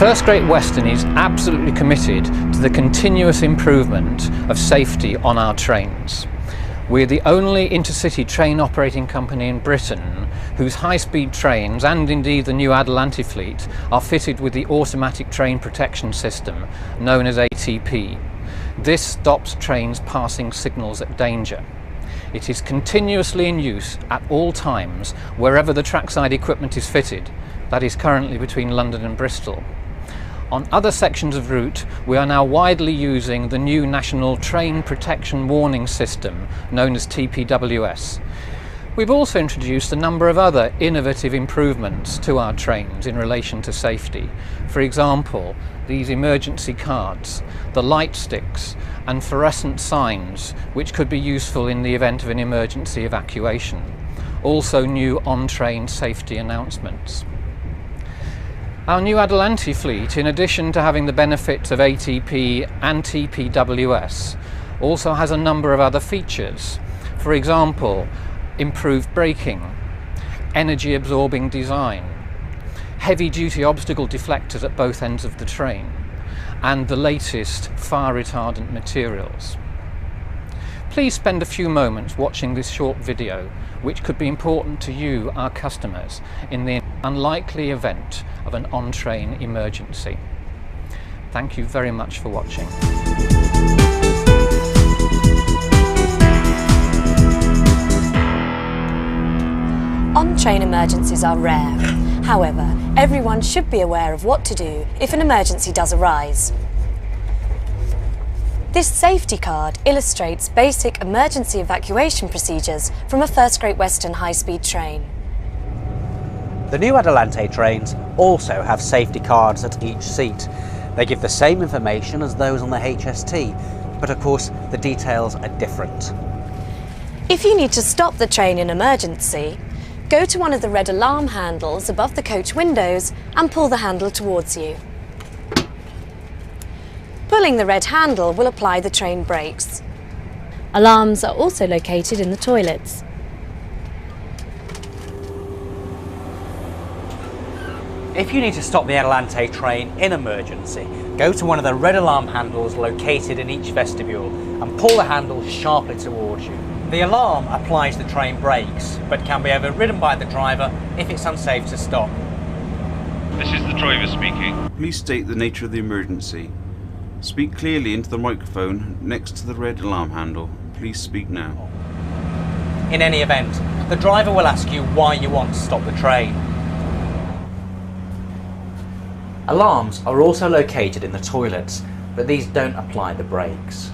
First Great Western is absolutely committed to the continuous improvement of safety on our trains. We're the only intercity train operating company in Britain whose high-speed trains, and indeed the new Adelante fleet, are fitted with the automatic train protection system known as ATP. This stops trains passing signals at danger. It is continuously in use at all times wherever the trackside equipment is fitted. That is currently between London and Bristol. On other sections of route, we are now widely using the new National Train Protection Warning System, known as TPWS. We've also introduced a number of other innovative improvements to our trains in relation to safety. For example, these emergency cards, the light sticks, and fluorescent signs, which could be useful in the event of an emergency evacuation. Also new on-train safety announcements. Our new Adelante fleet, in addition to having the benefits of ATP and TPWS, also has a number of other features. For example, improved braking, energy absorbing design, heavy-duty obstacle deflectors at both ends of the train, and the latest fire retardant materials. Please spend a few moments watching this short video, which could be important to you, our customers, in the unlikely event of an on-train emergency. Thank you very much for watching. On-train emergencies are rare. However, everyone should be aware of what to do if an emergency does arise. This safety card illustrates basic emergency evacuation procedures from a First Great Western high-speed train. The new Adelante trains also have safety cards at each seat. They give the same information as those on the HST, but of course the details are different. If you need to stop the train in emergency, go to one of the red alarm handles above the coach windows and pull the handle towards you. Pulling the red handle will apply the train brakes. Alarms are also located in the toilets. If you need to stop the Adelante train in emergency, go to one of the red alarm handles located in each vestibule and pull the handle sharply towards you. The alarm applies the train brakes, but can be overridden by the driver if it's unsafe to stop. This is the driver speaking. Please state the nature of the emergency. Speak clearly into the microphone next to the red alarm handle. Please speak now. In any event, the driver will ask you why you want to stop the train. Alarms are also located in the toilets, but these don't apply the brakes.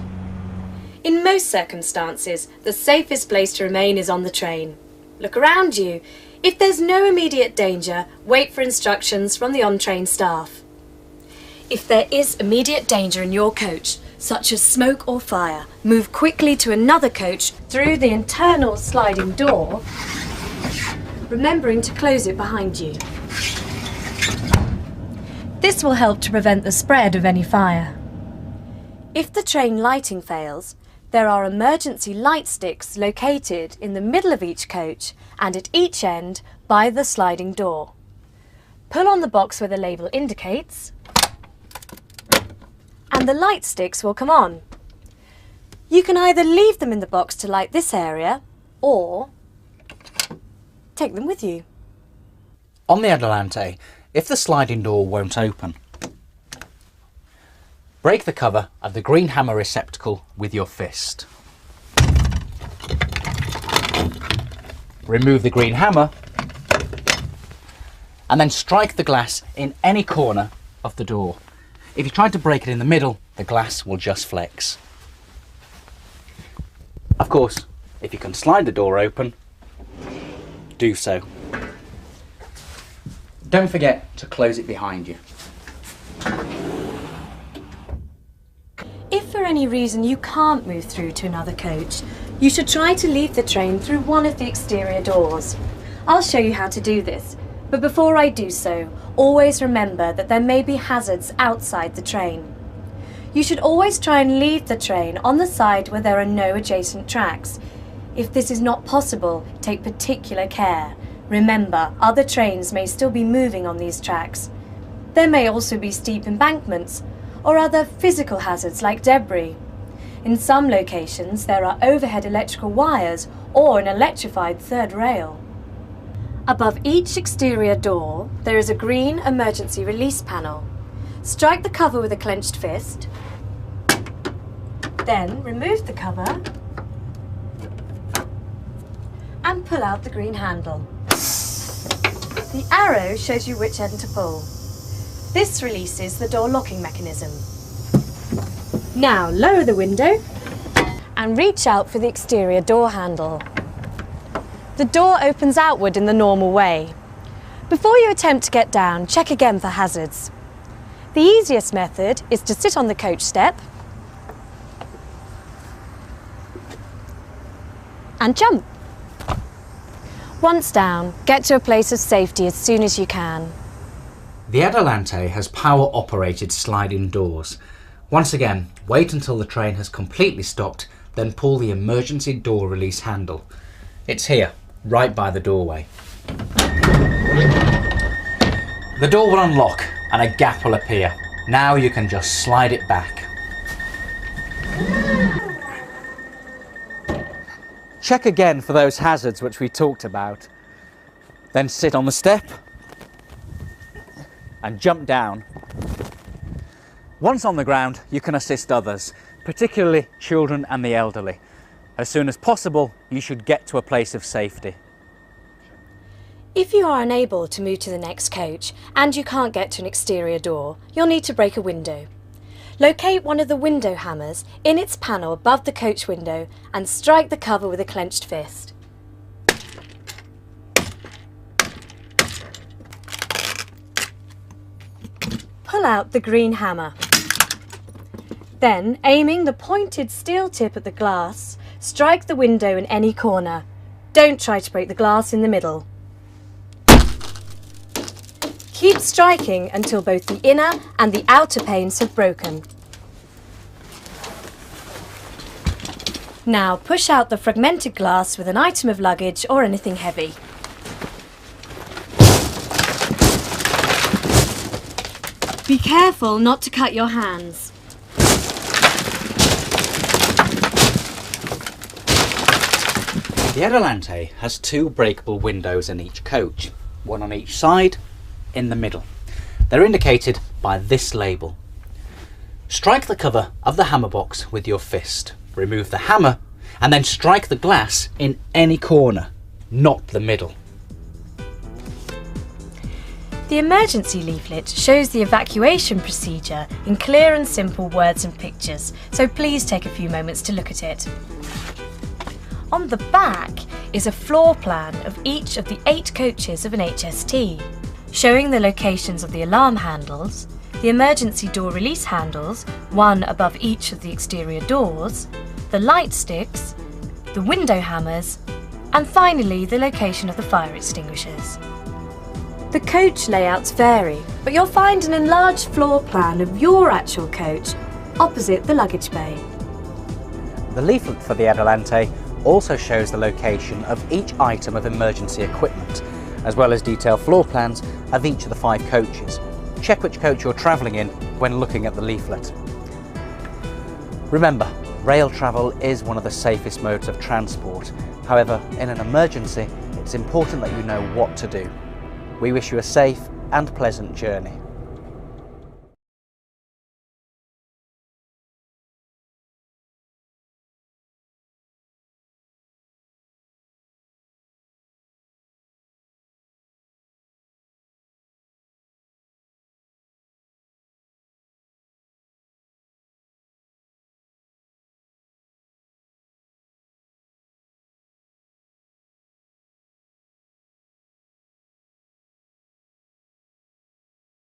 In most circumstances, the safest place to remain is on the train. Look around you. If there's no immediate danger, wait for instructions from the on-train staff. If there is immediate danger in your coach, such as smoke or fire, move quickly to another coach through the internal sliding door, remembering to close it behind you. This will help to prevent the spread of any fire. If the train lighting fails, there are emergency light sticks located in the middle of each coach and at each end by the sliding door. Pull on the box where the label indicates, and the light sticks will come on. You can either leave them in the box to light this area, or take them with you. On the Adelante, if the sliding door won't open, break the cover of the green hammer receptacle with your fist. Remove the green hammer and then strike the glass in any corner of the door. If you try to break it in the middle, the glass will just flex. Of course, if you can slide the door open, do so. Don't forget to close it behind you. If for any reason you can't move through to another coach, you should try to leave the train through one of the exterior doors. I'll show you how to do this, but before I do so, always remember that there may be hazards outside the train. You should always try and leave the train on the side where there are no adjacent tracks. If this is not possible, take particular care. Remember, other trains may still be moving on these tracks. There may also be steep embankments or other physical hazards like debris. In some locations, there are overhead electrical wires or an electrified third rail. Above each exterior door, there is a green emergency release panel. Strike the cover with a clenched fist, then remove the cover and pull out the green handle. The arrow shows you which end to pull. This releases the door locking mechanism. Now lower the window and reach out for the exterior door handle. The door opens outward in the normal way. Before you attempt to get down, check again for hazards. The easiest method is to sit on the coach step and jump. Once down, get to a place of safety as soon as you can. The Adelante has power-operated sliding doors. Once again, wait until the train has completely stopped, then pull the emergency door release handle. It's here, right by the doorway. The door will unlock and a gap will appear. Now you can just slide it back. Check again for those hazards which we talked about. Then sit on the step and jump down. Once on the ground, you can assist others, particularly children and the elderly. As soon as possible, you should get to a place of safety. If you are unable to move to the next coach and you can't get to an exterior door, you'll need to break a window. Locate one of the window hammers in its panel above the coach window and strike the cover with a clenched fist. Pull out the green hammer. Then, aiming the pointed steel tip at the glass, strike the window in any corner. Don't try to break the glass in the middle. Keep striking until both the inner and the outer panes have broken. Now push out the fragmented glass with an item of luggage or anything heavy. Be careful not to cut your hands. The Adelante has two breakable windows in each coach, one on each side, in the middle. They're indicated by this label. Strike the cover of the hammer box with your fist. Remove the hammer and then strike the glass in any corner, not the middle. The emergency leaflet shows the evacuation procedure in clear and simple words and pictures, so please take a few moments to look at it. On the back is a floor plan of each of the 8 coaches of an HST, showing the locations of the alarm handles, the emergency door release handles, one above each of the exterior doors, the light sticks, the window hammers, and finally the location of the fire extinguishers. The coach layouts vary, but you'll find an enlarged floor plan of your actual coach opposite the luggage bay. The leaflet for the Adelante also shows the location of each item of emergency equipment, as well as detailed floor plans of each of the 5 coaches. Check which coach you're travelling in when looking at the leaflet. Remember, rail travel is one of the safest modes of transport. However, in an emergency, it's important that you know what to do. We wish you a safe and pleasant journey.